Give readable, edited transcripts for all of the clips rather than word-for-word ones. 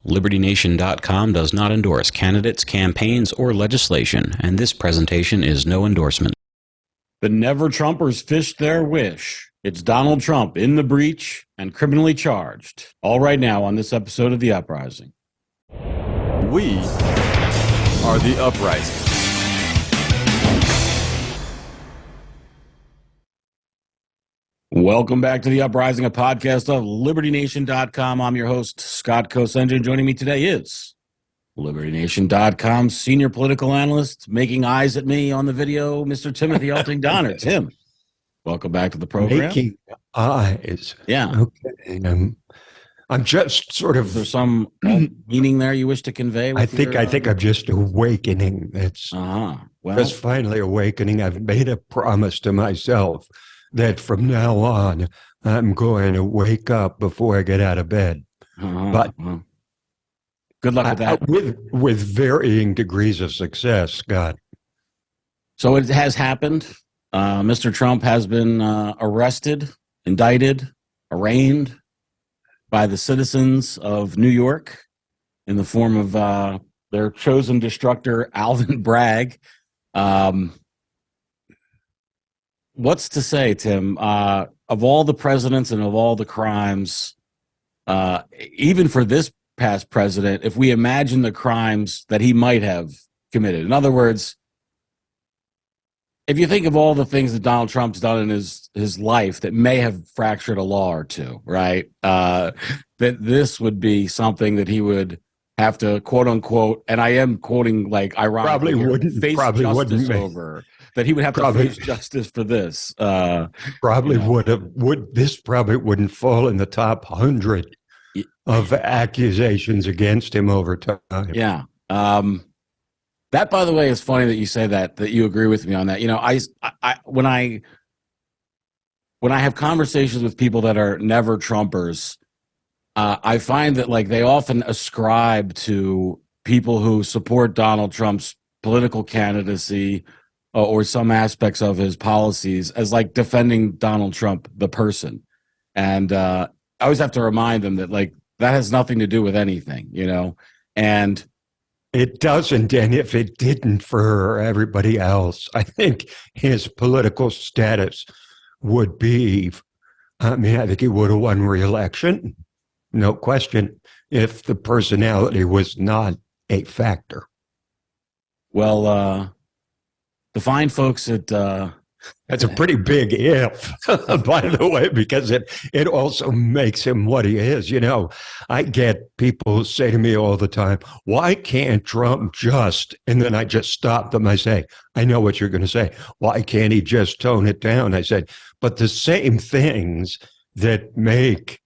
LibertyNation.com does not endorse candidates, campaigns, or legislation, and this presentation is no endorsement. The Never-Trumpers fished their wish. It's Donald Trump in the breach and criminally charged. All right now on this episode of The Uprising. We are The Uprising. Welcome back to The Uprising, a podcast of LibertyNation.com. I'm your host, Scott Kosenja, and joining me today is LibertyNation.com's senior political analyst, making eyes at me on the video, Mr. Timothy Elting Donner. Tim, welcome back to the program. Making eyes. Yeah. Okay. I'm just sort of... Is there some meaning there you wish to convey? I think I'm just awakening. It's just finally awakening. I've made a promise to myself that from now on, I'm going to wake up before I get out of bed. But good luck with that. With varying degrees of success, Scott. So it has happened. Mr. Trump has been arrested, indicted, arraigned by the citizens of New York in the form of their chosen destructor, Alvin Bragg. What's to say, Tim, of all the presidents and of all the crimes, even for this past president, if we imagine the crimes that he might have committed, in other words, if you think of all the things that Donald Trump's done in his life that may have fractured a law or two, right, that this would be something that he would have to, quote unquote, and I am quoting like ironically, face justice over. That he would have to face justice for this. Probably wouldn't fall in the top 100 of accusations against him over time. Yeah. That, by the way, is funny that you say that you agree with me on that. You know, when I have conversations with people that are never Trumpers, I find that like they often ascribe to people who support Donald Trump's political candidacy or some aspects of his policies as like defending Donald Trump, the person. And I always have to remind them that like that has nothing to do with anything, you know, and it doesn't. And if it didn't for everybody else, I think his political status would be, I think he would have won re-election, no question, if the personality was not a factor. Well, the fine folks at that's a pretty big if, by the way, because it also makes him what he is. You know, I get people who say to me all the time, why can't Trump just, and then I just stop them. I say, I know what you're going to say. Why can't he just tone it down? I said, but the same things that make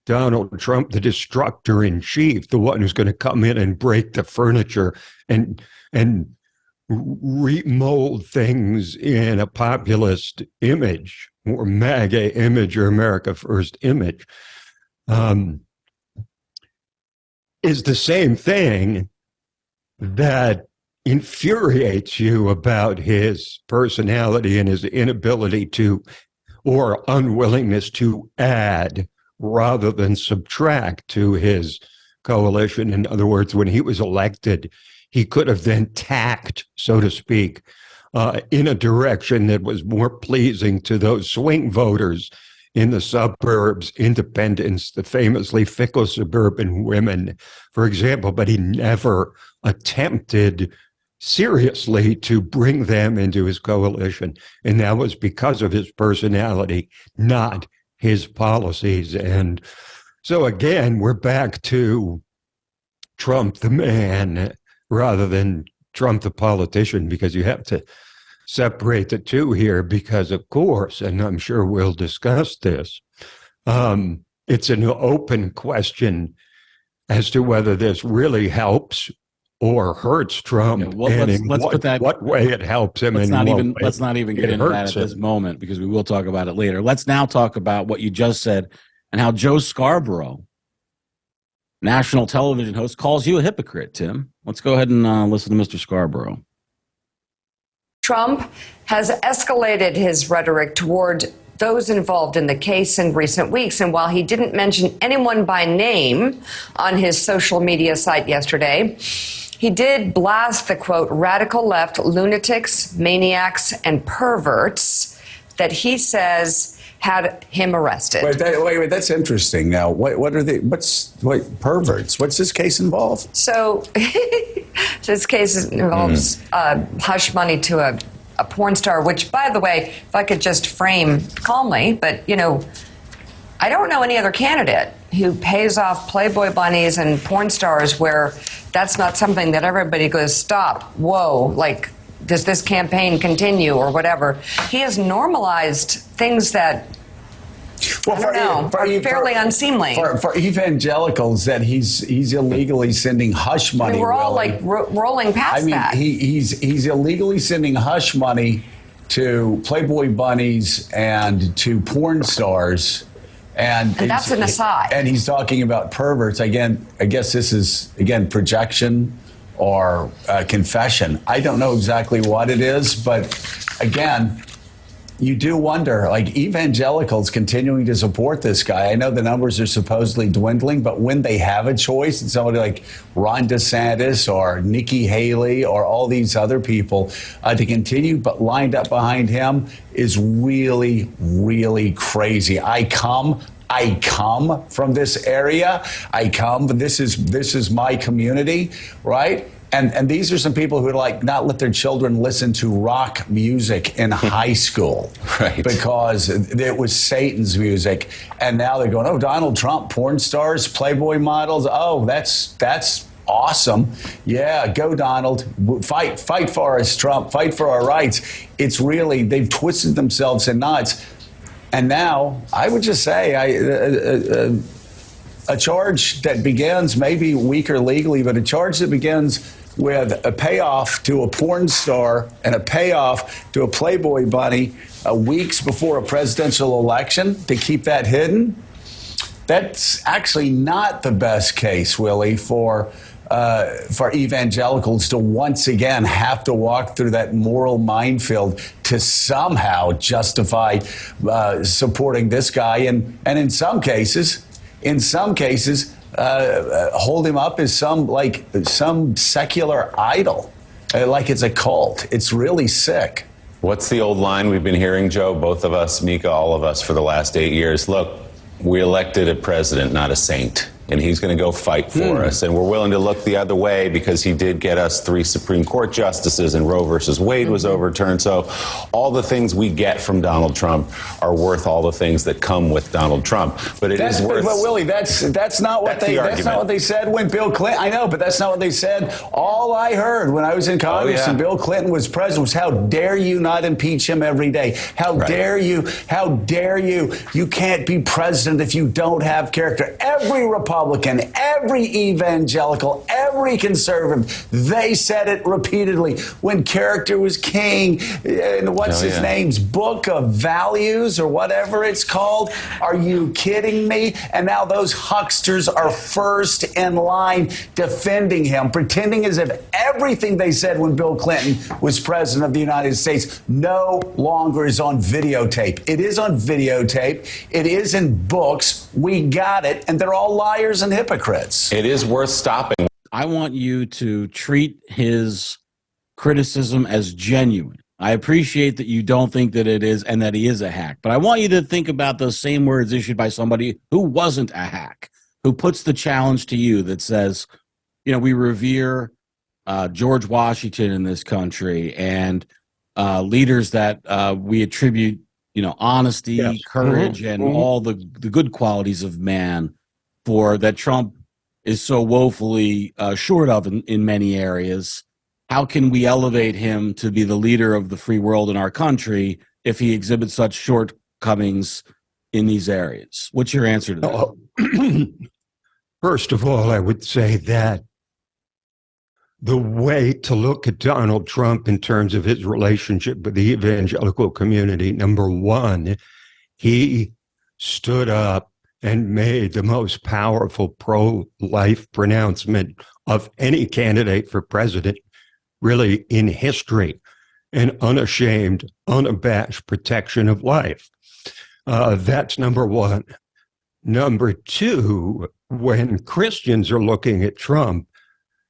Donald Trump the destructor in chief, the one who's going to come in and break the furniture and remold things in a populist image or MAGA image or America First image, is the same thing that infuriates you about his personality and his inability to, or unwillingness to add rather than subtract to his coalition. In other words, when he was elected, he could have then tacked, so to speak, in a direction that was more pleasing to those swing voters in the suburbs, independents, the famously fickle suburban women, for example, but he never attempted seriously to bring them into his coalition. And that was because of his personality, not his policies. And so again, we're back to Trump the man rather than Trump the politician, because you have to separate the two here because, of course, and I'm sure we'll discuss this, it's an open question as to whether this really helps or hurts Trump, and what way it helps him. Let's not even get into that at this moment, because we will talk about it later. Let's now talk about what you just said and how Joe Scarborough, national television host, calls you a hypocrite, Tim. Let's go ahead and listen to Mr. Scarborough. Trump has escalated his rhetoric toward those involved in the case in recent weeks. And while he didn't mention anyone by name on his social media site yesterday, he did blast the, quote, radical left lunatics, maniacs, and perverts that he says had him arrested. Wait, that's interesting. Now, what are they? Perverts? What's this case involve? So this case involves hush money to a porn star, which, by the way, if I could just frame calmly, but, I don't know any other candidate who pays off Playboy bunnies and porn stars where that's not something that everybody goes, stop, whoa, like, does this campaign continue or whatever? He has normalized things that, are fairly unseemly. For evangelicals, that he's illegally sending hush money. We're all like rolling past that. He's illegally sending hush money to Playboy bunnies and to porn stars. And that's an aside. And he's talking about perverts. Again, I guess this is, projection or confession. I don't know exactly what it is, but again, you do wonder, like, evangelicals continuing to support this guy. I know the numbers are supposedly dwindling, but when they have a choice, and somebody like Ron DeSantis or Nikki Haley or all these other people to continue, but lined up behind him is really, really crazy. I come from this area. This is my community, right? And these are some people who would like not let their children listen to rock music in high school, right? Because it was Satan's music. And now they're going, oh, Donald Trump, porn stars, Playboy models. Oh, that's awesome. Yeah, go Donald. Fight for us, Trump. Fight for our rights. It's really, they've twisted themselves in knots. And now I would just say a charge that begins maybe weaker legally, but a charge that begins with a payoff to a porn star and a payoff to a Playboy bunny weeks before a presidential election to keep that hidden. That's actually not the best case, Willie, for evangelicals to once again have to walk through that moral minefield to somehow justify supporting this guy, and in some cases, hold him up as some secular idol, like it's a cult. It's really sick. What's the old line we've been hearing, Joe? Both of us, Mika, all of us, for the last 8 years. Look, we elected a president, not a saint. And he's going to go fight for us. And we're willing to look the other way because he did get us 3 Supreme Court justices and Roe versus Wade was overturned. So all the things we get from Donald Trump are worth all the things that come with Donald Trump. But it's worth. But Willie, that's not what they said when Bill Clinton. I know, but that's not what they said. All I heard when I was in Congress and Bill Clinton was president was, "How dare you not impeach him every day? How dare you? How dare you? You can't be president if you don't have character." Every Republican, every evangelical, every conservative, they said it repeatedly when character was king. And what's his name's Book of Values or whatever it's called? Are you kidding me? And now those hucksters are first in line defending him, pretending as if everything they said when Bill Clinton was president of the United States no longer is on videotape. It is on videotape. It is in books. We got it. And they're all liars and hypocrites. It is worth stopping. I want you to treat his criticism as genuine. I appreciate that you don't think that it is and that he is a hack, but I want you to think about those same words issued by somebody who wasn't a hack, who puts the challenge to you that says, we revere George Washington in this country and leaders that we attribute, honesty, courage, and all the good qualities of man for that Trump is so woefully short of in many areas. How can we elevate him to be the leader of the free world in our country if he exhibits such shortcomings in these areas? What's your answer to that? First of all, I would say that the way to look at Donald Trump in terms of his relationship with the evangelical community, number one, he stood up and made the most powerful pro-life pronouncement of any candidate for president, really in history, an unashamed, unabashed protection of life. That's number one. Number two, when Christians are looking at Trump,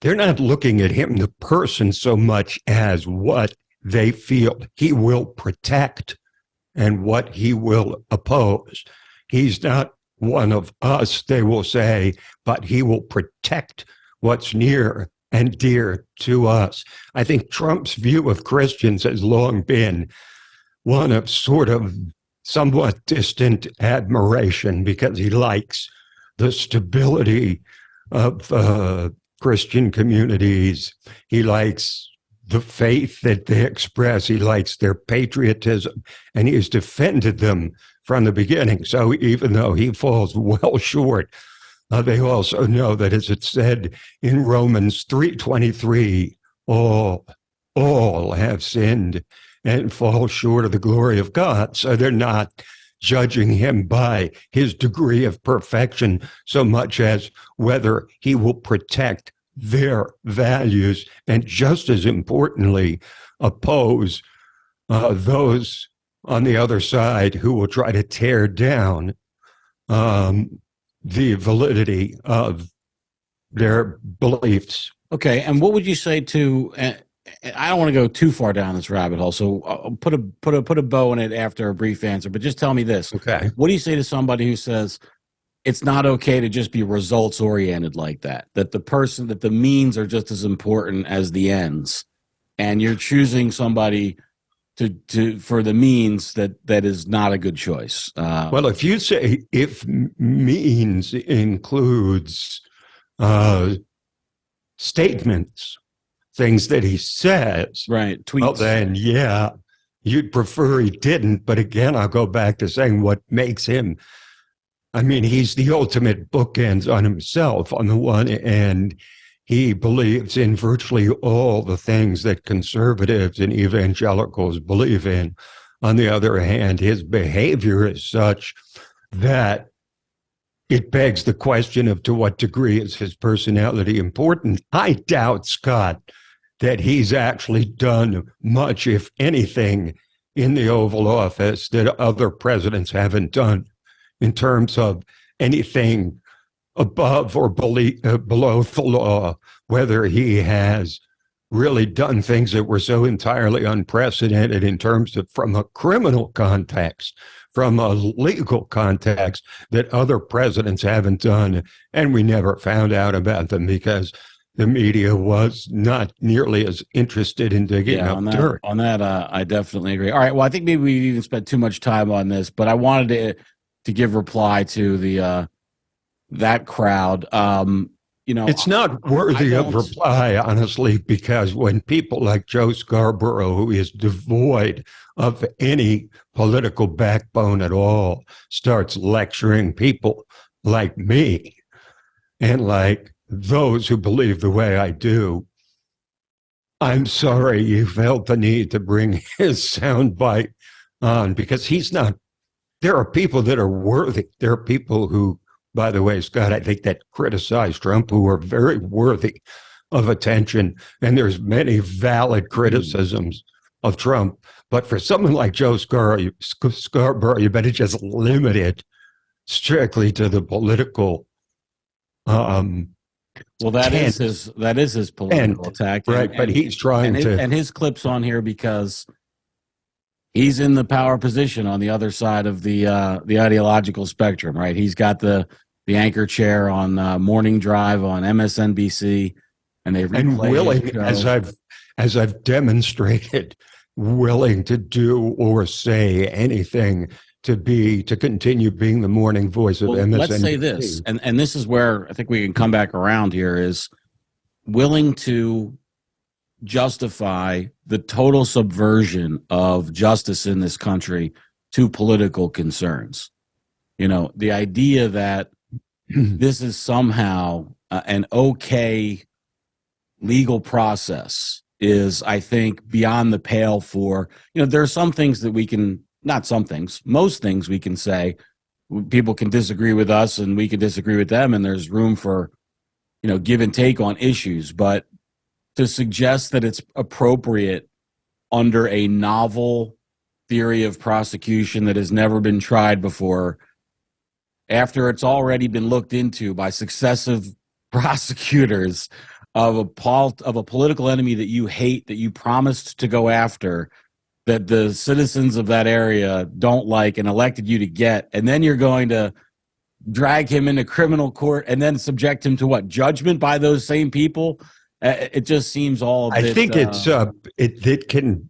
they're not looking at him, the person, so much as what they feel he will protect and what he will oppose. He's not one of us, they will say, but he will protect what's near and dear to us. I think Trump's view of Christians has long been one of sort of somewhat distant admiration because he likes the stability of Christian communities. He likes the faith that they express. He likes their patriotism, and he has defended them from the beginning. So even though he falls well short, they also know that, as it said in Romans 3:23, all have sinned and fall short of the glory of God. So they're not judging him by his degree of perfection so much as whether he will protect their values and, just as importantly, oppose those on the other side who will try to tear down the validity of their beliefs. Okay, and what would you say to? I don't want to go too far down this rabbit hole, so I'll put a bow in it after a brief answer. But just tell me this: Okay, what do you say to somebody who says it's not okay to just be results oriented like that? That the means are just as important as the ends, and you're choosing somebody to for the means that is not a good choice. Well, if you say if means includes statements, things that he says, right, tweets, well, then yeah, you'd prefer he didn't. But again, I'll go back to saying what makes him. I mean, he's the ultimate bookends on himself. On the one hand, he believes in virtually all the things that conservatives and evangelicals believe in. On the other hand, his behavior is such that it begs the question of to what degree is his personality important. I doubt, Scott, that he's actually done much, if anything, in the Oval Office that other presidents haven't done in terms of anything above or below the law, whether he has really done things that were so entirely unprecedented in terms of from a criminal context, from a legal context that other presidents haven't done, and we never found out about them because the media was not nearly as interested in digging up dirt. On that, I definitely agree. All right, well, I think maybe we even spent too much time on this, but I wanted to give reply to the that crowd. It's not worthy of reply, honestly, because when people like Joe Scarborough, who is devoid of any political backbone at all, starts lecturing people like me and like those who believe the way I do, I'm sorry you felt the need to bring his soundbite on, because he's not. There are people that are worthy. There are people who, by the way, Scott, I think that criticize Trump who are very worthy of attention. And there's many valid criticisms of Trump. But for someone like Joe Scarborough, you better just limit it strictly to the political. Well, that is his political attack, right? But he's trying and his clips on here because he's in the power position on the other side of the ideological spectrum, right? He's got the anchor chair on Morning Drive on MSNBC, and they willing, as I've demonstrated, willing to do or say anything to continue being the morning voice of MSNBC. Let's say this, and this is where I think we can come back around here, is willing to justify the total subversion of justice in this country to political concerns. The idea that this is somehow an okay legal process is, I think, beyond the pale for, there are some things that we can, not some things, most things we can say, people can disagree with us and we can disagree with them, and there's room for, give and take on issues. But to suggest that it's appropriate under a novel theory of prosecution that has never been tried before, after it's already been looked into by successive prosecutors of a political enemy that you hate, that you promised to go after, that the citizens of that area don't like and elected you to get, and then you're going to drag him into criminal court and then subject him to what, judgment by those same people? It just seems all a bit, I think it can,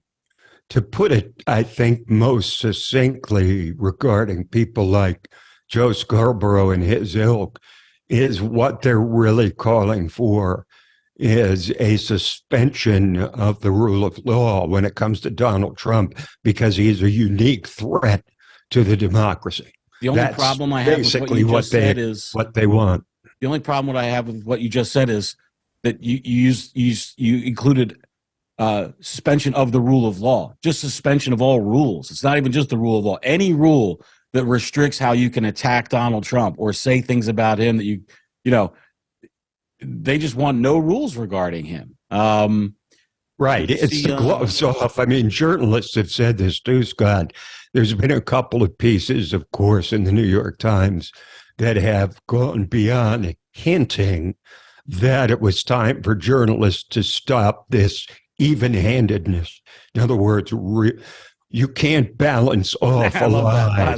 to put it, I think most succinctly regarding people like Joe Scarborough and his ilk, is what they're really calling for is a suspension of the rule of law when it comes to Donald Trump, because he's a unique threat to the democracy. The only problem I have with what you just said is what they want. The only problem what I have with what you just said is that you included suspension of the rule of law, just suspension of all rules. It's not even just the rule of law. Any rule that restricts how you can attack Donald Trump or say things about him that you know, they just want no rules regarding him. Right. It's the gloves off. I mean, journalists have said this too, Scott. There's been a couple of pieces, of course, in the New York Times that have gone beyond hinting that it was time for journalists to stop this even-handedness. In other words, you can't balance off a lie.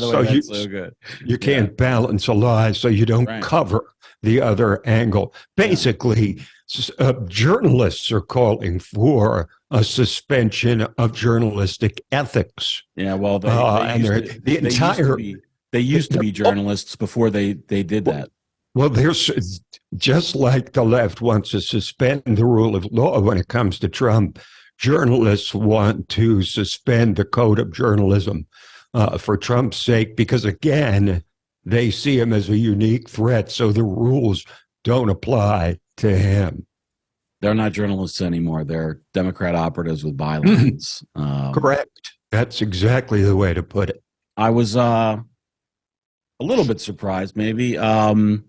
You can't balance a lie so you don't cover the other angle. Basically, journalists are calling for a suspension of journalistic ethics. Yeah, well, they used to be journalists before they did that. Well, there's just like the left wants to suspend the rule of law when it comes to Trump, journalists want to suspend the code of journalism for Trump's sake, because, again, they see him as a unique threat, so the rules don't apply to him. They're not journalists anymore. They're Democrat operatives with bylines. Correct. That's exactly the way to put it. I was a little bit surprised, maybe, to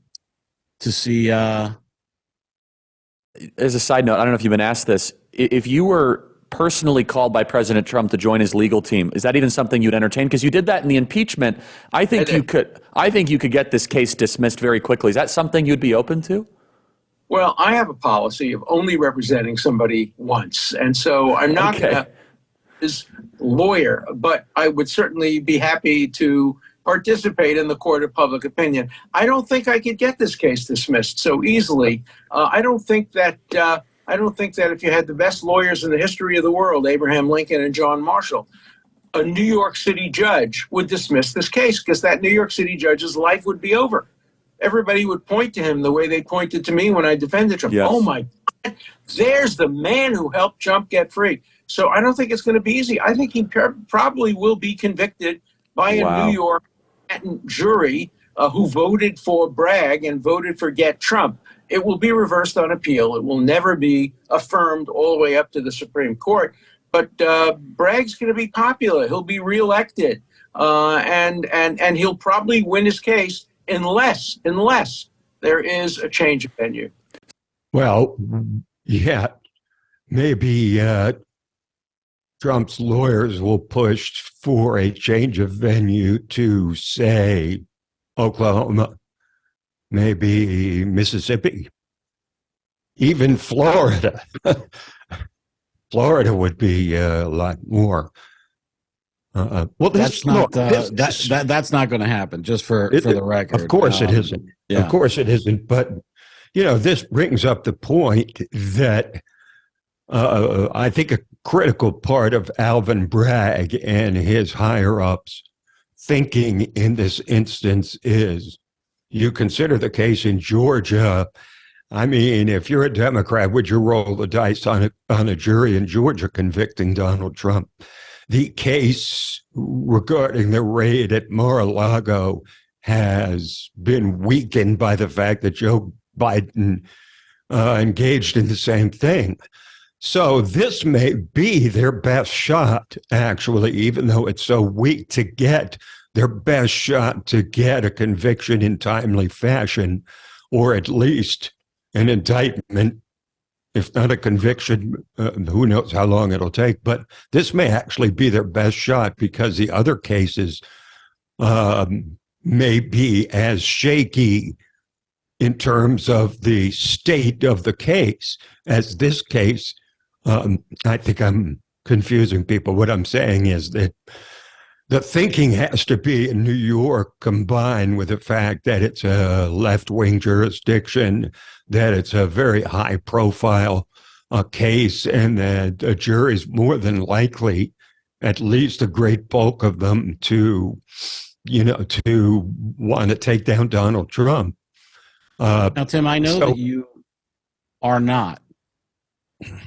see. As a side note, I don't know if you've been asked this. If you were personally called by President Trump to join his legal team, is that even something you'd entertain? Because you did that in the impeachment. I think you could get this case dismissed very quickly. Is that something you'd be open to? Well, I have a policy of only representing somebody once, and so I'm not going to his lawyer, but I would certainly be happy to participate in the court of public opinion. I don't think I could get this case dismissed so easily. I don't think that if you had the best lawyers in the history of the world, Abraham Lincoln and John Marshall, a New York City judge would dismiss this case, because that New York City judge's life would be over. Everybody would point to him the way they pointed to me when I defended Trump. Yes. Oh, my God, there's the man who helped Trump get free. So I don't think it's going to be easy. I think he probably will be convicted by a New York jury who voted for Bragg and voted for Get Trump. It will be reversed on appeal. It will never be affirmed all the way up to the Supreme Court. But Bragg's going to be popular. He'll be reelected, and he'll probably win his case unless there is a change of venue. Well, yeah, maybe Trump's lawyers will push for a change of venue to, say, Oklahoma, maybe Mississippi, even Florida. Florida would be a lot more. Well, that's not going to happen. Just for the record, of course it isn't. Yeah. Of course it isn't. But this brings up the point that I think a critical part of Alvin Bragg and his higher ups thinking in this instance is, you consider the case in Georgia. I mean, if you're a Democrat, would you roll the dice on a jury in Georgia convicting Donald Trump? The case regarding the raid at Mar-a-Lago has been weakened by the fact that Joe Biden engaged in the same thing. So this may be their best shot, actually, even though it's so weak, to get their best shot to get a conviction in timely fashion, or at least an indictment if not a conviction, who knows how long it'll take. But this may actually be their best shot because the other cases may be as shaky in terms of the state of the case as this case. I think I'm confusing people. What I'm saying is that the thinking has to be in New York combined with the fact that it's a left-wing jurisdiction, that it's a very high-profile case, and that a jury is more than likely, at least a great bulk of them, to want to take down Donald Trump. Now, Tim, I know that you are not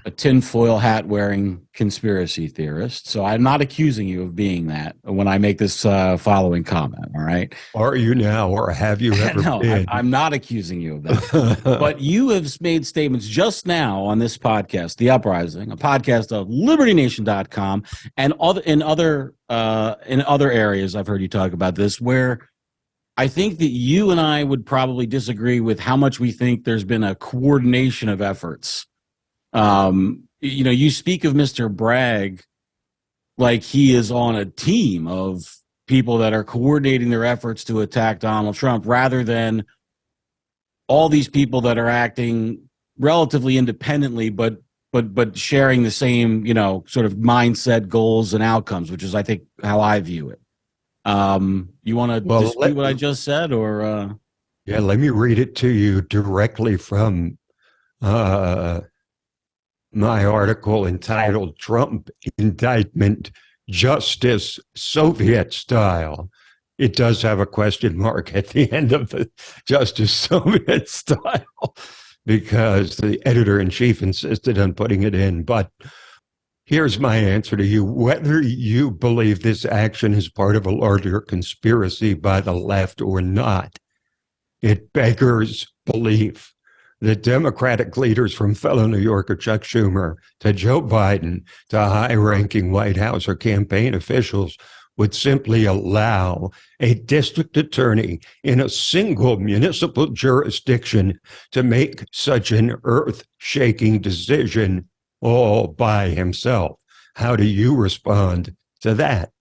a tinfoil hat wearing conspiracy theorist, so I'm not accusing you of being that when I make this following comment. All right, are you now, or have you ever no, been? I'm not accusing you of that. But you have made statements just now on this podcast, The Uprising, a podcast of LibertyNation.com, and in other areas. I've heard you talk about this, where I think that you and I would probably disagree with how much we think there's been a coordination of efforts. You speak of Mr. Bragg like he is on a team of people that are coordinating their efforts to attack Donald Trump, rather than all these people that are acting relatively independently, but sharing the same, sort of mindset, goals, and outcomes, which is, I think, how I view it. You want to dispute what I just said, or? Yeah, let me read it to you directly from my article entitled "Trump Indictment Justice Soviet Style." It does have a question mark at the end of the Justice Soviet Style because the editor-in-chief insisted on putting it in. But here's my answer to you. Whether you believe this action is part of a larger conspiracy by the left or not, it beggars belief that Democratic leaders, from fellow New Yorker Chuck Schumer to Joe Biden to high-ranking White House or campaign officials, would simply allow a district attorney in a single municipal jurisdiction to make such an earth-shaking decision all by himself. How do you respond to that?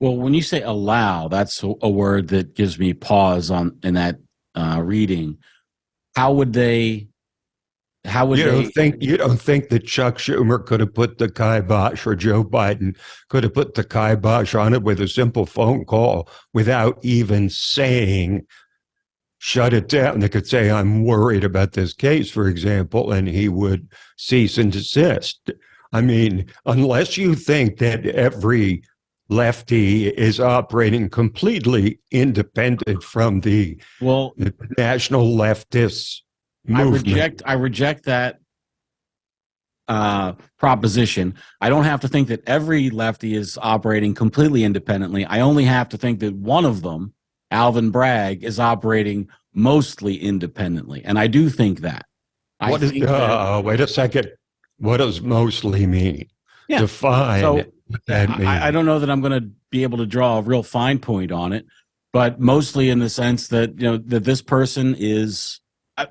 Well, when you say allow, that's a word that gives me pause in that reading. How would they? You don't think that Chuck Schumer could have put the kibosh, or Joe Biden could have put the kibosh on it with a simple phone call without even saying, shut it down? They could say, I'm worried about this case, for example, and he would cease and desist. I mean, unless you think that every lefty is operating completely independent from the national leftist movement. I reject that proposition. I don't have to think that every lefty is operating completely independently. I only have to think that one of them, Alvin Bragg, is operating mostly independently, and I do think that. Wait a second. What does mostly mean? Yeah. Define. So, I don't know that I'm going to be able to draw a real fine point on it, but mostly in the sense that that this person is.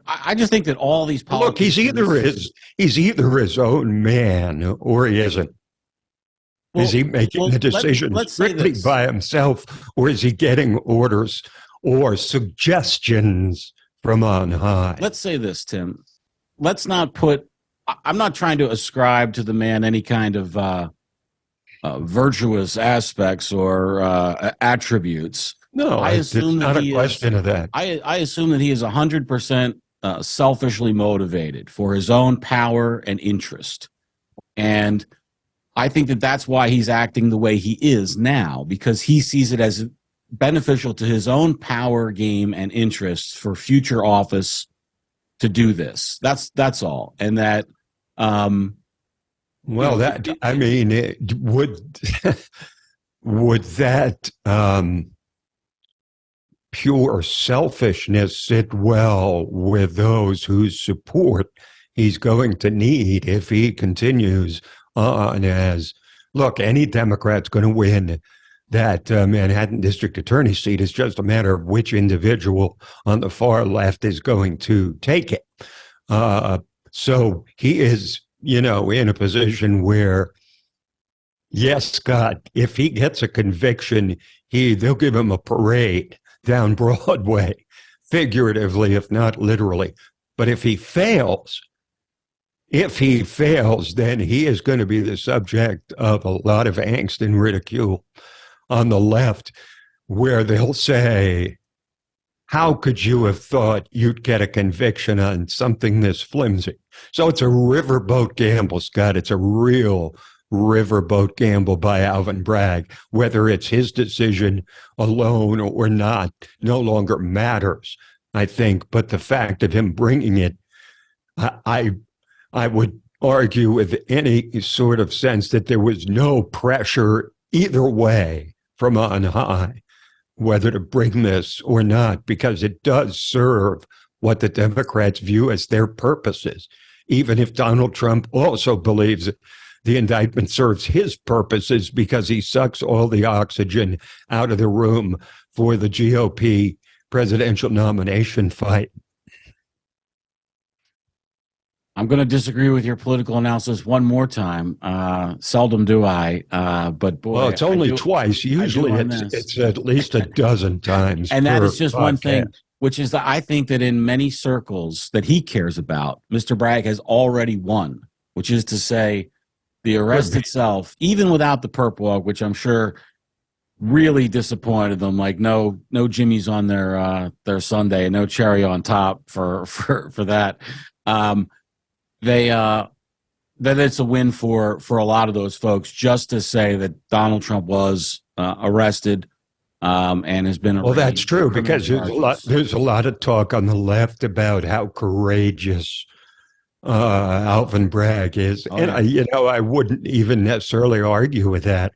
I just think that all these politicians. Look, he's either his own man or he isn't. Is he making the decision strictly by himself, or is he getting orders or suggestions from on high? Let's say this, Tim. Let's not put. I'm not trying to ascribe to the man any kind of virtuous aspects or attributes. No, it's not a question of that. I assume that he is 100% selfishly motivated for his own power and interest. And I think that that's why he's acting the way he is now, because he sees it as beneficial to his own power game and interests for future office to do this. That's all. And that would that pure selfishness sit well with those whose support he's going to need if he continues on as, look, any Democrat's going to win that Manhattan District Attorney seat. Is just a matter of which individual on the far left is going to take it. So he is, in a position where, yes, Scott, if he gets a conviction, they'll give him a parade down Broadway, figuratively, if not literally. But if he fails, then he is going to be the subject of a lot of angst and ridicule on the left, where they'll say, how could you have thought you'd get a conviction on something this flimsy? So it's a riverboat gamble, Scott. It's a real riverboat gamble by Alvin Bragg. Whether it's his decision alone or not no longer matters, I think. But the fact of him bringing it, I would argue with any sort of sense that there was no pressure either way from on high, whether to bring this or not, because it does serve what the Democrats view as their purposes. Even if Donald Trump also believes the indictment serves his purposes because he sucks all the oxygen out of the room for the GOP presidential nomination fight. I'm going to disagree with your political analysis one more time. Seldom do I, but boy, well, it's only twice. Usually, it's at least a dozen times. And that is just podcast. One thing, which is that I think that in many circles that he cares about, Mr. Bragg has already won. Which is to say, the arrest itself, even without the perp walk, which I'm sure really disappointed them. Like no Jimmy's on their Sunday, no cherry on top for that. That it's a win for a lot of those folks, just to say that Donald Trump was arrested and has been arraigned. Well, that's true, because there's a lot of talk on the left about how courageous Alvin Bragg is. Oh, and yeah. I wouldn't even necessarily argue with that.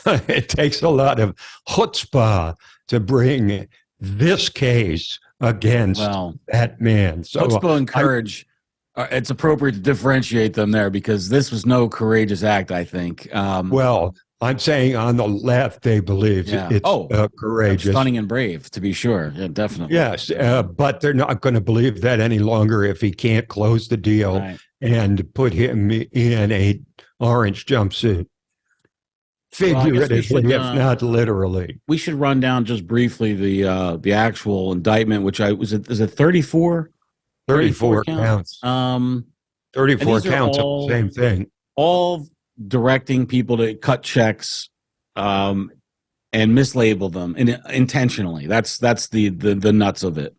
It takes a lot of chutzpah to bring this case against that man. So chutzpah and courage. It's appropriate to differentiate them there, because this was no courageous act, I think. Well, I'm saying on the left, they believe it's courageous. Stunning and brave, to be sure. Yeah, definitely. Yes, but they're not going to believe that any longer if he can't close the deal and put him in a orange jumpsuit. Figuratively, if not literally. We should run down just briefly the actual indictment, which is it 34? 34 counts. 34 counts of the same thing. All directing people to cut checks and mislabel them intentionally. That's the nuts of it.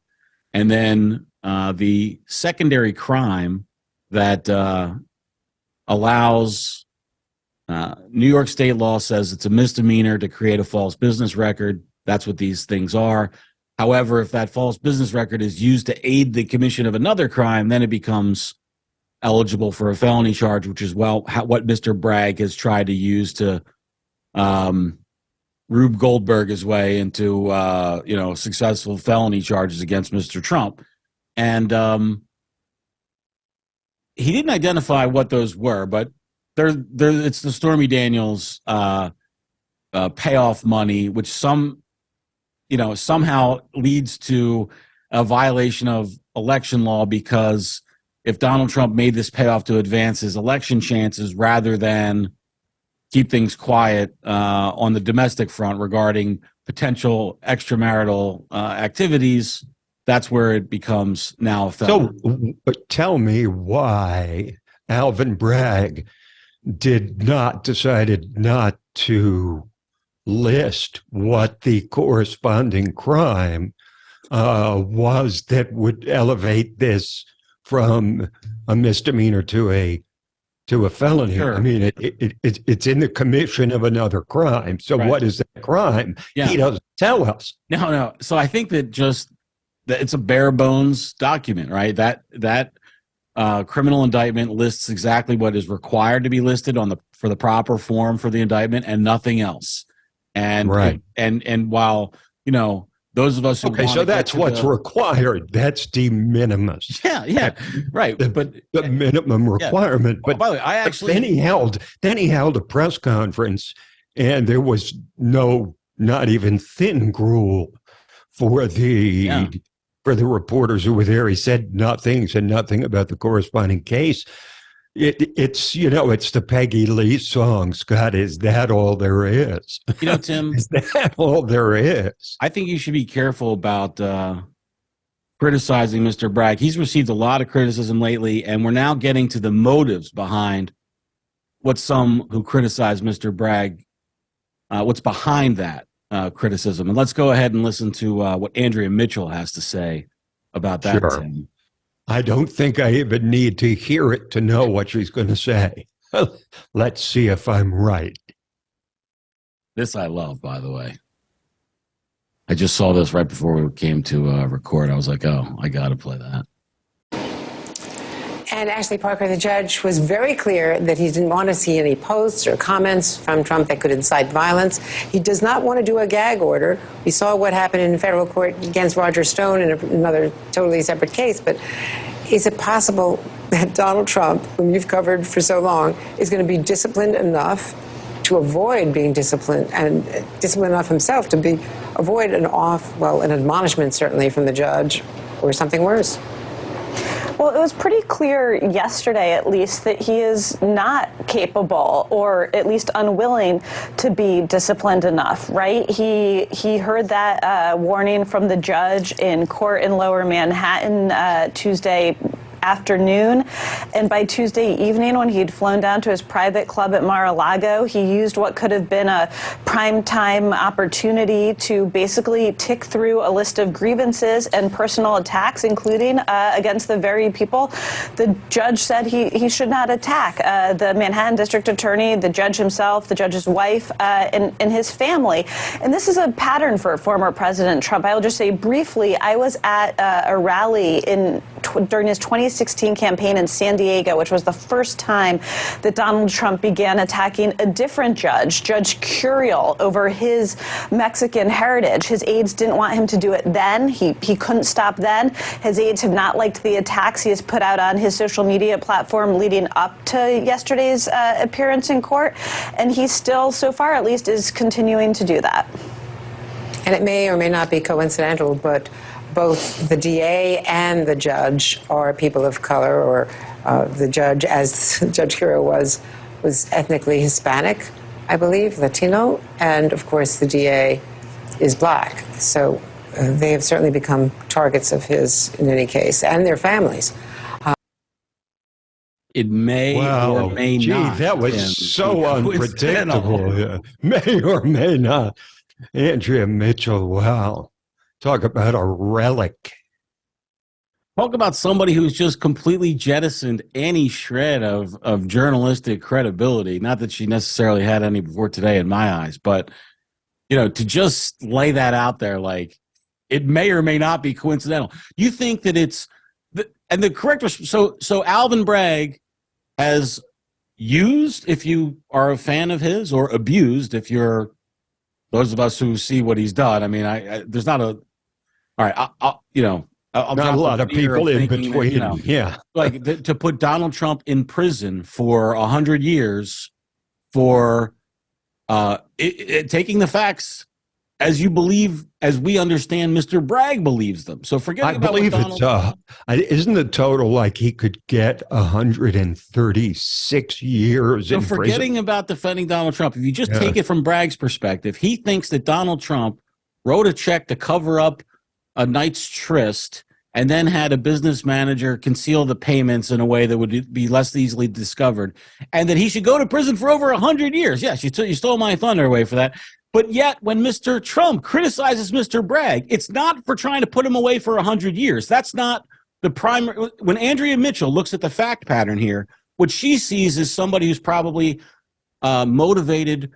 And then the secondary crime that allows New York state law says it's a misdemeanor to create a false business record. That's what these things are. However, if that false business record is used to aid the commission of another crime, then it becomes eligible for a felony charge, which is what Mr. Bragg has tried to use to Rube Goldberg his way into successful felony charges against Mr. Trump. And he didn't identify what those were, but it's the Stormy Daniels payoff money, which somehow leads to a violation of election law, because if Donald Trump made this payoff to advance his election chances rather than keep things quiet on the domestic front regarding potential extramarital activities, that's where it becomes now a felony. So tell me why Alvin Bragg decided not to list what the corresponding crime was that would elevate this from a misdemeanor to a felony. Sure. I mean, it's in the commission of another crime. So what is that crime? Yeah. He doesn't tell us. No. So I think that it's a bare bones document, right? That criminal indictment lists exactly what is required to be listed for the proper form for the indictment, and nothing else. And and while those of us who so that's what's required. That's de minimis. Yeah, right. But the minimum requirement. But by the way, then he held a press conference, and there was not even thin gruel for the for the reporters who were there. He said nothing about the corresponding case. It's it's the Peggy Lee song, Scott. Is that all there is? Tim, is that all there is? I think you should be careful about criticizing Mr. Bragg. He's received a lot of criticism lately, and we're now getting to the motives behind what some who criticize Mr. Bragg, what's behind that criticism. And let's go ahead and listen to what Andrea Mitchell has to say about that, Sure. Tim. I don't think I even need to hear it to know what she's going to say. Let's see if I'm right. This I love, by the way. I just saw this right before we came to record. I was like, oh, I got to play that. And Ashley Parker, the judge, was very clear that he didn't want to see any posts or comments from Trump that could incite violence. He does not want to do a gag order. We saw what happened in federal court against Roger Stone in another totally separate case. But is it possible that Donald Trump, whom you've covered for so long, is going to be disciplined enough to avoid being disciplined, and disciplined enough himself to avoid an admonishment, certainly, from the judge, or something worse? Well, it was pretty clear yesterday, at least, that he is not capable, or at least unwilling, to be disciplined enough, right? He heard that warning from the judge in court in Lower Manhattan Tuesday afternoon, and by Tuesday evening, when he'd flown down to his private club at Mar-a-Lago, he used what could have been a primetime opportunity to basically tick through a list of grievances and personal attacks, including against the very people the judge said he should not attack: the Manhattan district attorney, the judge himself, the judge's wife, and his family. And this is a pattern for former President Trump. I will just say briefly, I was at a rally during his 2016 campaign in San Diego, which was the first time that Donald Trump began attacking a different judge, Judge Curiel, over his Mexican heritage. His aides didn't want him to do it then. He couldn't stop then. His aides have not liked the attacks he has put out on his social media platform leading up to yesterday's appearance in court. And he still, so far at least, is continuing to do that. And it may or may not be coincidental, but both the DA and the judge are people of color, or the judge, as Judge Curiel was ethnically Hispanic, I believe, Latino, and of course the DA is black. So they have certainly become targets of his in any case, and their families. It may or may not. That was so unpredictable. Yeah. May or may not. Andrea Mitchell, wow. Talk about a relic. Talk about somebody who's just completely jettisoned any shred of journalistic credibility. Not that she necessarily had any before today in my eyes, but, to just lay that out there, like, it may or may not be coincidental. You think that it's, and the correct, so Alvin Bragg has used, if you are a fan of his, or abused, if you're those of us who see what he's done. I mean, there's not a, all right, I'll not a lot of people in between. Yeah. Like to put Donald Trump in prison for 100 years for taking the facts as you believe, as we understand Mr. Bragg believes them. So forget about believe what Donald isn't the total like he could get 136 years in prison? Forgetting about defending Donald Trump, if you just take it from Bragg's perspective, he thinks that Donald Trump wrote a check to cover up a night's tryst and then had a business manager conceal the payments in a way that would be less easily discovered, and that he should go to prison for over 100 years. Yes, you stole my thunder away for that. But yet, when Mr. Trump criticizes Mr. Bragg, it's not for trying to put him away for 100 years. That's not the primary. When Andrea Mitchell looks at the fact pattern here, what she sees is somebody who's probably motivated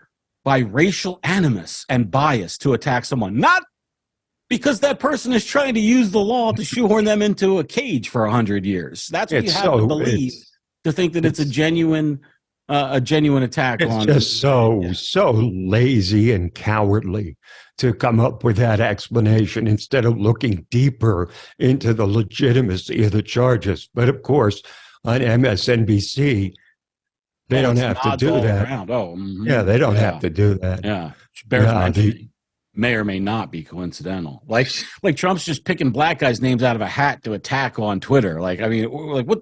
by racial animus and bias to attack someone, not because that person is trying to use the law to shoehorn them into a cage for 100 years. That's what you have to believe to think that it's a genuine attack. It's just so lazy and cowardly to come up with that explanation instead of looking deeper into the legitimacy of the charges. But of course, on MSNBC, they don't have to do that. Yeah, they don't have to do that. Yeah, bears mentioning. may or may not be coincidental. Like Trump's just picking black guys' names out of a hat to attack on Twitter. Like, I mean, like what?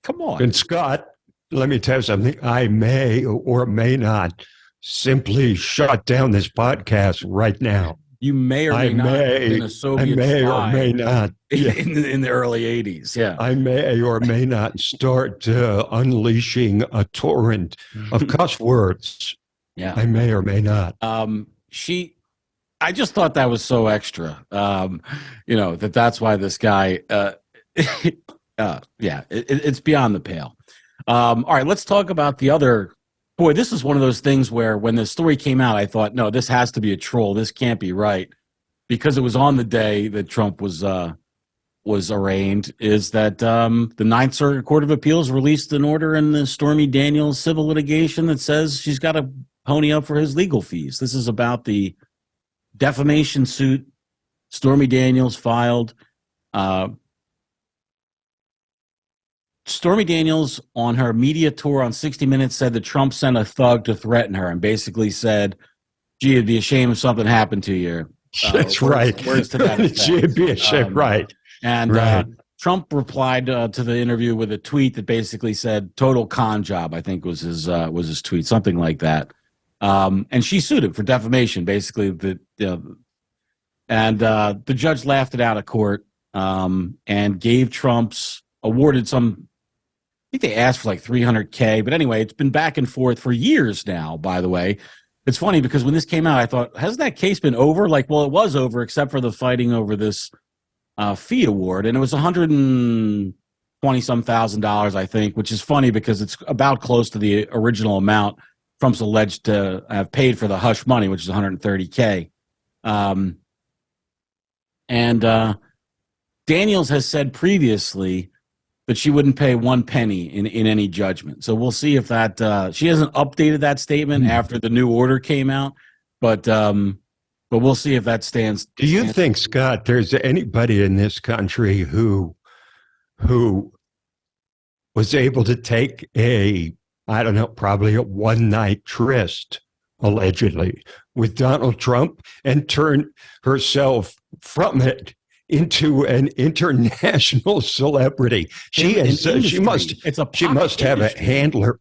Come on. And Scott, let me tell you something. I may or may not simply shut down this podcast right now. You may or may not have been a Soviet I may spy or may not. Yeah. in the early 80s. Yeah. I may or may not start unleashing a torrent of cuss words. Yeah. I may or may not. I just thought that was so extra. That's why this guy, it's beyond the pale. All right, let's talk about the other. Boy, this is one of those things where when the story came out, I thought, no, this has to be a troll. This can't be right, because it was on the day that Trump was arraigned. Is that the Ninth Circuit Court of Appeals released an order in the Stormy Daniels civil litigation that says she's got to pony up for his legal fees. This is about the defamation suit Stormy Daniels filed. Stormy Daniels, on her media tour on 60 Minutes, said that Trump sent a thug to threaten her and basically said, gee, it'd be a shame if something happened to you. That's right. Words to that effect. It'd be a shame, right. And right. Trump replied to the interview with a tweet that basically said, total con job, I think was his tweet, something like that. And she sued him for defamation, basically. And the judge laughed it out of court and gave awarded some, I think they asked for like $300K, but anyway, it's been back and forth for years now, by the way. It's funny because when this came out, I thought, hasn't that case been over? Like, well, it was over except for the fighting over this fee award, and it was $120-some thousand, I think, which is funny because it's about close to the original amount Trump's alleged to have paid for the hush money, which is $130K. And Daniels has said previously that she wouldn't pay one penny in any judgment. So we'll see if that she hasn't updated that statement after the new order came out, but we'll see if that stands. Do you think, Scott, there's anybody in this country who was able to take probably a one-night tryst, allegedly, with Donald Trump and turn herself from it into an international celebrity? She must have a handler.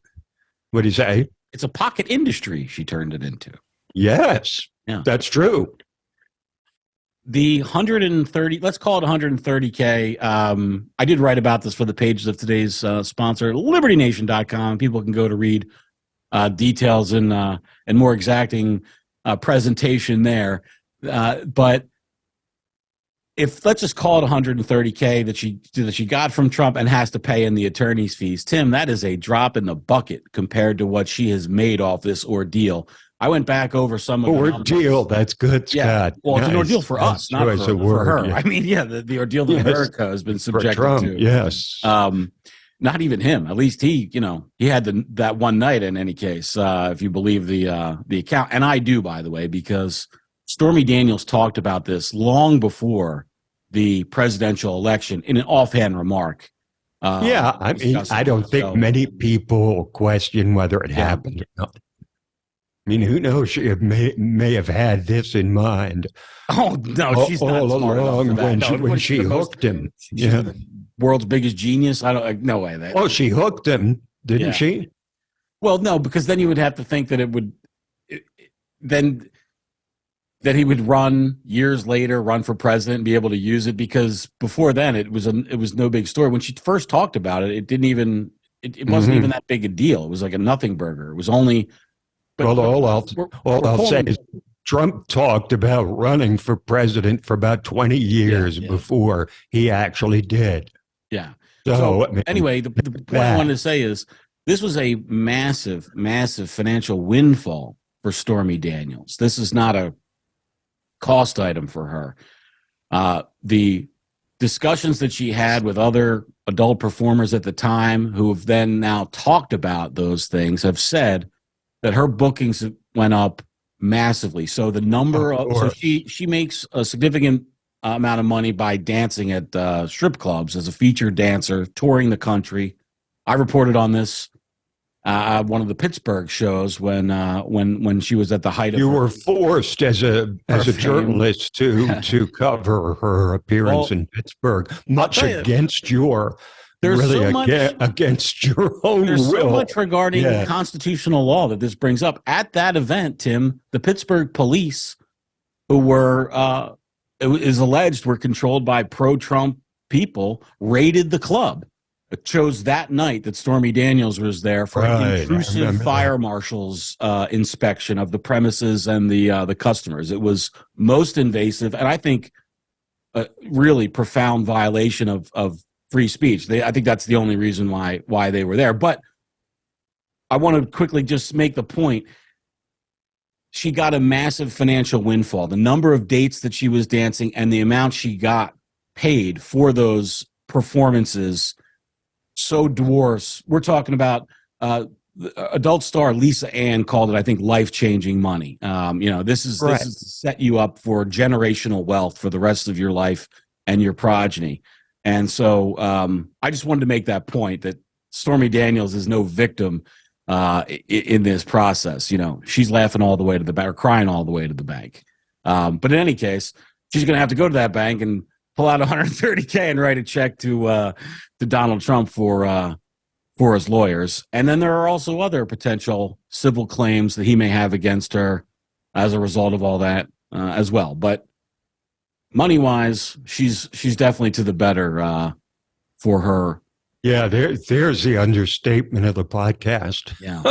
What do you say? It's a pocket industry she turned it into. Yes, yeah. That's true. The 130, let's call it 130K. I did write about this for the pages of today's sponsor, LibertyNation.com. People can go to read details and more exacting presentation there. But if let's just call it 130K that she got from Trump and has to pay in the attorney's fees, Tim, that is a drop in the bucket compared to what she has made off this ordeal. I went back over some of the ordeal. That's good, Scott. Yeah. Well, nice. It's an ordeal for us, not for her. Yeah. I mean, the ordeal that America has been subjected Trump, to. Yes. Not even him. At least he had that one night in any case, if you believe the account. And I do, by the way, because Stormy Daniels talked about this long before the presidential election in an offhand remark. I mean, I don't think many people question whether it happened or not. I mean, who knows? She may have had this in mind. Oh no, she's not all smart along enough for that. when she hooked him. Yeah, the world's biggest genius. No way. She hooked him, didn't she? Well, no, because then you would have to think that that he would run years later, run for president, and be able to use it. Because before then, it was no big story. When she first talked about it, it wasn't even that big a deal. It was like a nothing burger. It was only. All I'll say is Trump talked about running for president for about 20 years before he actually did. Yeah. So anyway, the point I wanted to say is this was a massive, massive financial windfall for Stormy Daniels. This is not a cost item for her. The discussions that she had with other adult performers at the time who have then now talked about those things have said that her bookings went up massively. So the number so she makes a significant amount of money by dancing at strip clubs as a featured dancer, touring the country. I reported on this one of the Pittsburgh shows when she was at the height of you her, were forced as a fame. journalist to cover her appearance in Pittsburgh, much against your against your own there's will. so much regarding constitutional law that this brings up. At that event, Tim, the Pittsburgh police, who were it is alleged were controlled by pro-Trump people, raided the club. It chose that night that Stormy Daniels was there for an intrusive fire marshal's inspection of the premises and the customers. It was most invasive, and I think a really profound violation of free speech. I think that's the only reason why they were there. But I want to quickly just make the point. She got a massive financial windfall. The number of dates that she was dancing and the amount she got paid for those performances so dwarfs. We're talking about adult star Lisa Ann called it, I think, life-changing money. This is to set you up for generational wealth for the rest of your life and your progeny. And so I just wanted to make that point that Stormy Daniels is no victim in this process. She's laughing all the way to the bank or crying all the way to the bank. But in any case, she's going to have to go to that bank and pull out $130K and write a check to Donald Trump for his lawyers. And then there are also other potential civil claims that he may have against her as a result of all that as well. But money-wise, she's definitely to the better for her. Yeah, there's the understatement of the podcast. Yeah.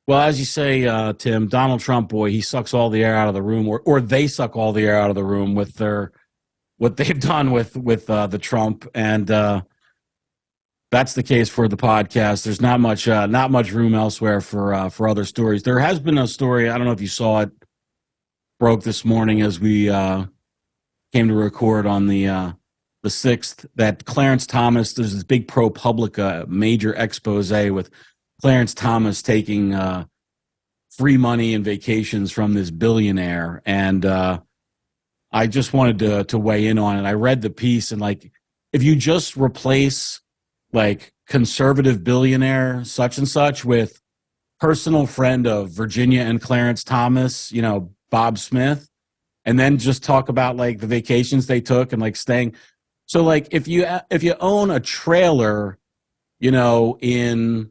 Well, as you say, Tim, Donald Trump, boy, he sucks all the air out of the room, or they suck all the air out of the room with what they've done with the Trump, and that's the case for the podcast. There's not much room elsewhere for other stories. There has been a story, I don't know if you saw it, broke this morning as we came to record on the 6th, that Clarence Thomas, there's this big ProPublica major expose with Clarence Thomas taking free money and vacations from this billionaire. And I just wanted to weigh in on it. I read the piece, and if you just replace conservative billionaire such and such with personal friend of Virginia and Clarence Thomas, Bob Smith, and then just talk about the vacations they took and staying. So if you own a trailer, in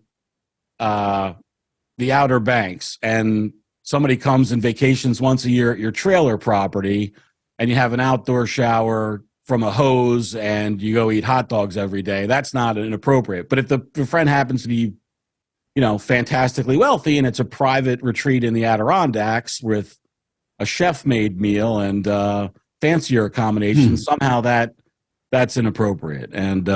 the Outer Banks, and somebody comes and vacations once a year at your trailer property, and you have an outdoor shower from a hose and you go eat hot dogs every day, that's not inappropriate. But if the friend happens to be, fantastically wealthy, and it's a private retreat in the Adirondacks with a chef-made meal and fancier accommodations, somehow that's inappropriate. And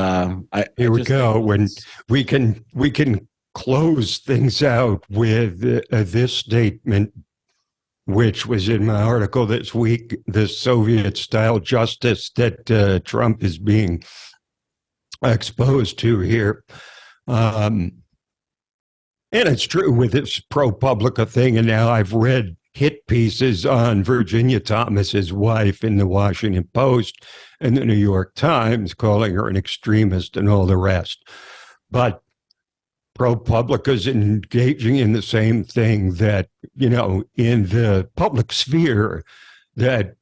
here we go. When we can close things out with this statement, which was in my article this week, the Soviet-style justice that Trump is being exposed to here. And it's true with this ProPublica thing. And now I've read hit pieces on Virginia Thomas's wife in the Washington Post and the New York Times, calling her an extremist and all the rest. But ProPublica's engaging in the same thing that, in the public sphere that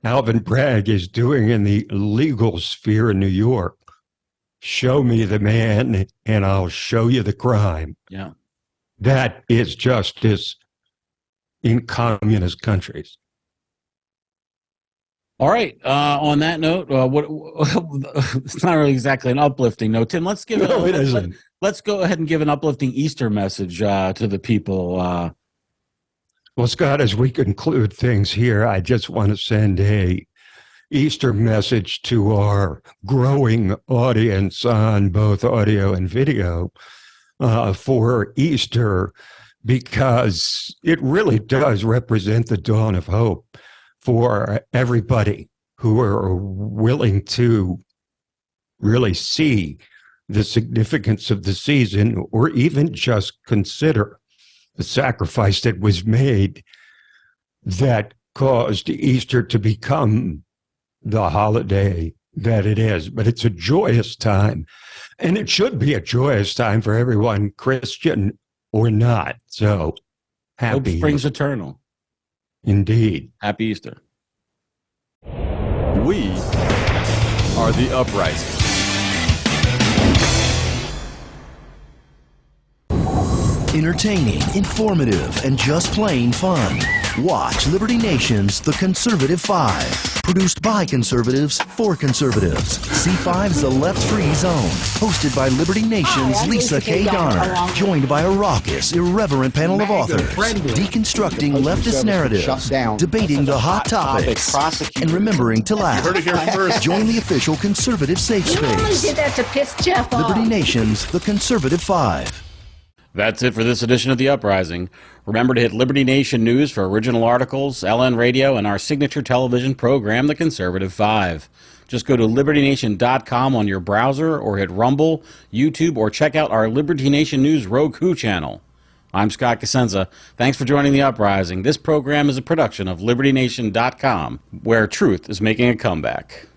Alvin Bragg is doing in the legal sphere in New York. Show me the man and I'll show you the crime. Yeah. That is justice in communist countries. All right. On that note, it's not really exactly an uplifting note. Tim, let's give it isn't. Let's go ahead and give an uplifting Easter message to the people. Well, Scott, as we conclude things here, I just want to send a Easter message to our growing audience on both audio and video for Easter, because it really does represent the dawn of hope for everybody who are willing to really see the significance of the season, or even just consider the sacrifice that was made that caused Easter to become the holiday that it is. But it's a joyous time. And it should be a joyous time for everyone, Christian or not. So happy. Hope springs eternal. Indeed. Happy Easter. We are the Uprising. Entertaining, informative, and just plain fun. Watch Liberty Nation's The Conservative 5. Produced by conservatives for conservatives. C5's The Left Free Zone. Hosted by Liberty Nation's Lisa K. Donner. Joined by a raucous, irreverent panel of authors. Deconstructing leftist narratives. Debating the hot topics. And remembering to laugh. Join the official conservative safe space. You only did that to piss Jeff off. Liberty Nation's The Conservative 5. That's it for this edition of The Uprising. Remember to hit Liberty Nation News for original articles, LN Radio, and our signature television program, The Conservative 5. Just go to libertynation.com on your browser or hit Rumble, YouTube, or check out our Liberty Nation News Roku channel. I'm Scott Cosenza. Thanks for joining The Uprising. This program is a production of libertynation.com, where truth is making a comeback.